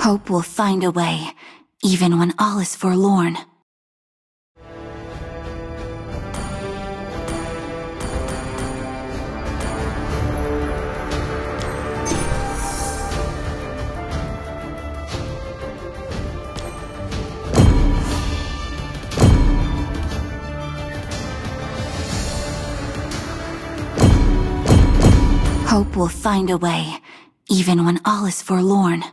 Hope will find a way, even when all is forlorn. Hope will find a way, even when all is forlorn.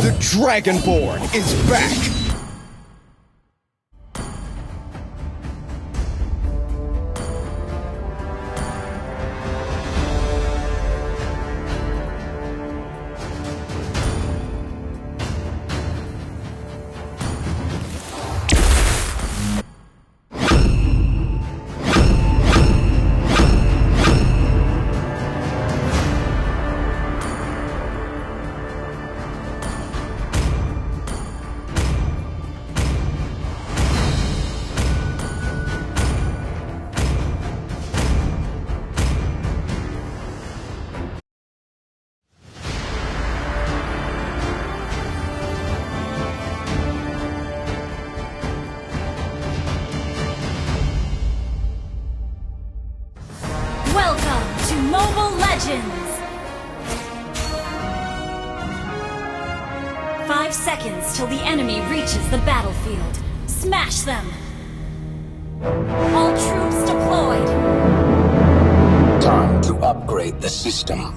The Dragonborn is back! Welcome to Mobile Legends! 5 seconds till the enemy reaches the battlefield. Smash them! All troops deployed! Time to upgrade the system.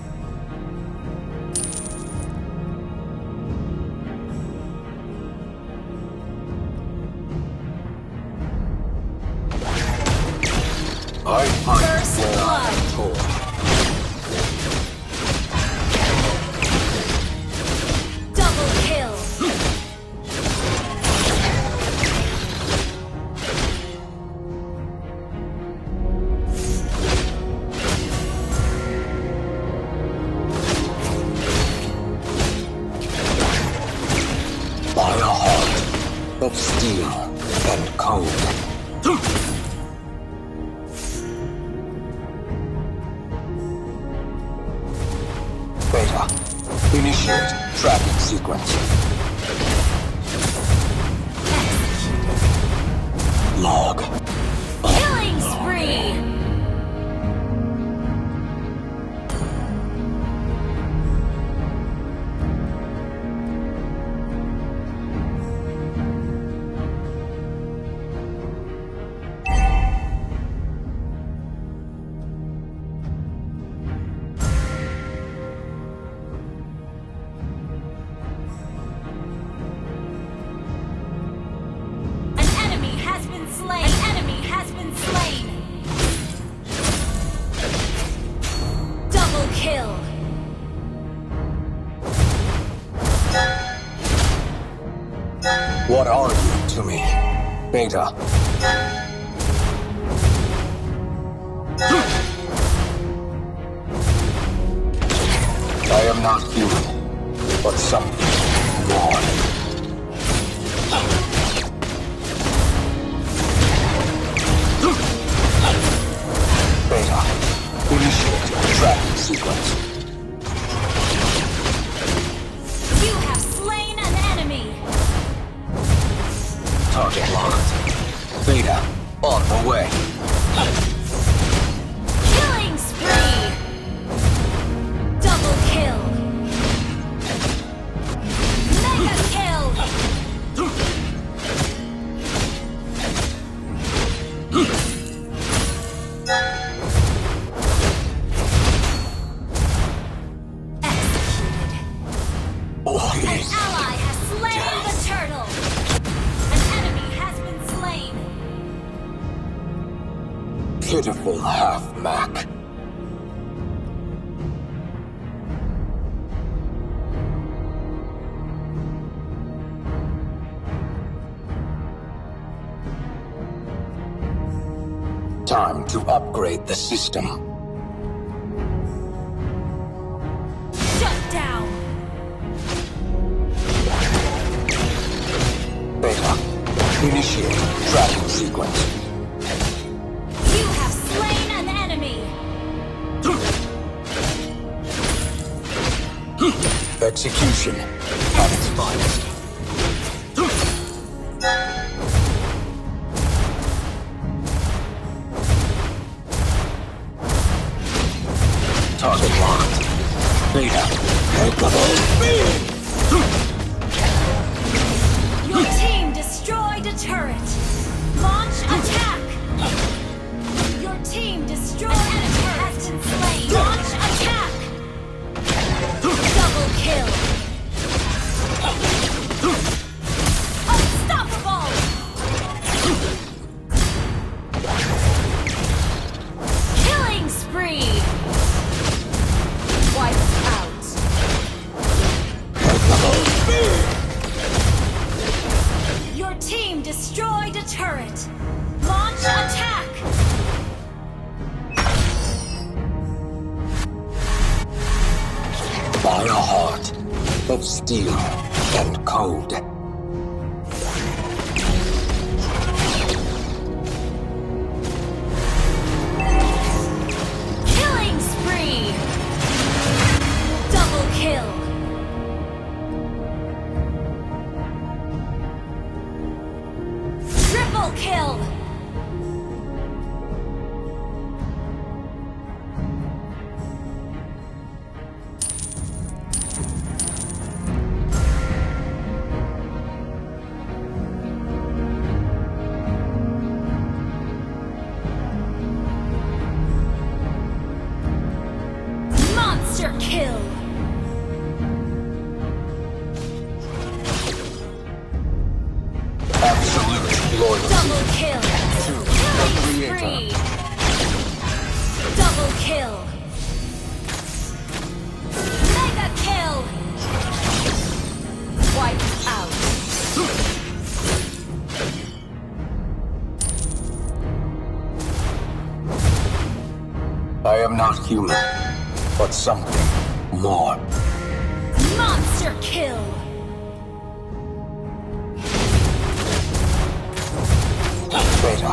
I fight First for blood. Double kill! by a heart of steel and cold. Beta, initiate tracking sequence. Log. Killing spree! Kill. What are you to me, Beta? I am not human, but something more. Beta, initiate tracking sequence. You have slain an enemy. Target locked. Beta, on the way. Killing spree. Double kill. Mega kill. An ally has slain the turtle! An enemy has been slain! Pitiful half-Mac. Time to upgrade the system. Shut down! Beta, initiate tracking sequence. You have slain an enemy! Execution at its finest. Target locked. Beta, capable speed! Your team destroyed a turret! Launch attack! Your team destroyed a turret! Has been slain! Launch attack! Double kill! Unstoppable! Killing spree! Wiped out! Capable speed! Your team destroyed a turret! Launch attack! By a heart of steel and cold. Killing spree! Double kill! Triple kill! Monster kill! Absolute loyalty Double kill! to the Killing Creator. spree! Double kill! Mega kill! Wiped out! I am not human, but something more. Monster kill! Beta,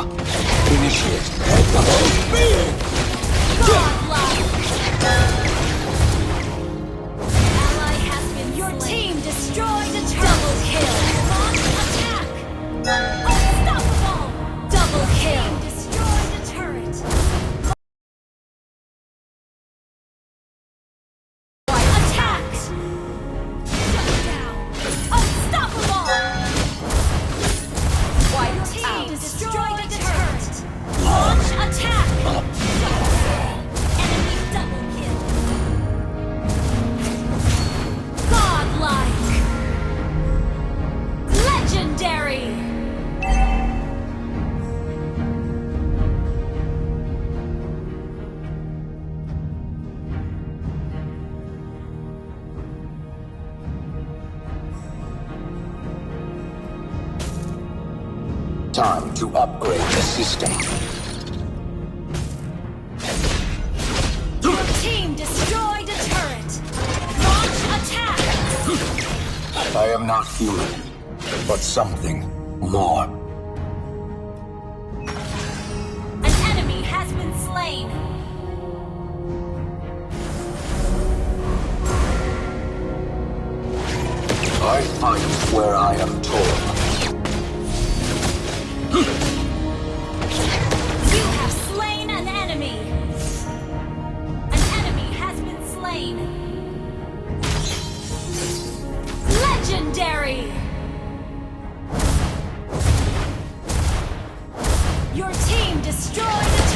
initiate capable speed! Godlike! Ally has been Your team destroyed a turret! Double kill! Launch attack! Unstoppable! Double kill! Destroyed a turret! Attack! Shut down! Unstoppable! White team destroyed a turret! Launch attack! Enemy double kill! Godlike! Legendary! Time to upgrade the system. Your team destroyed a turret! Launch attack! I am not human, but something more. An enemy has been slain! I fight where I am told. You have slain an enemy! An enemy has been slain! Legendary! Your team destroyed a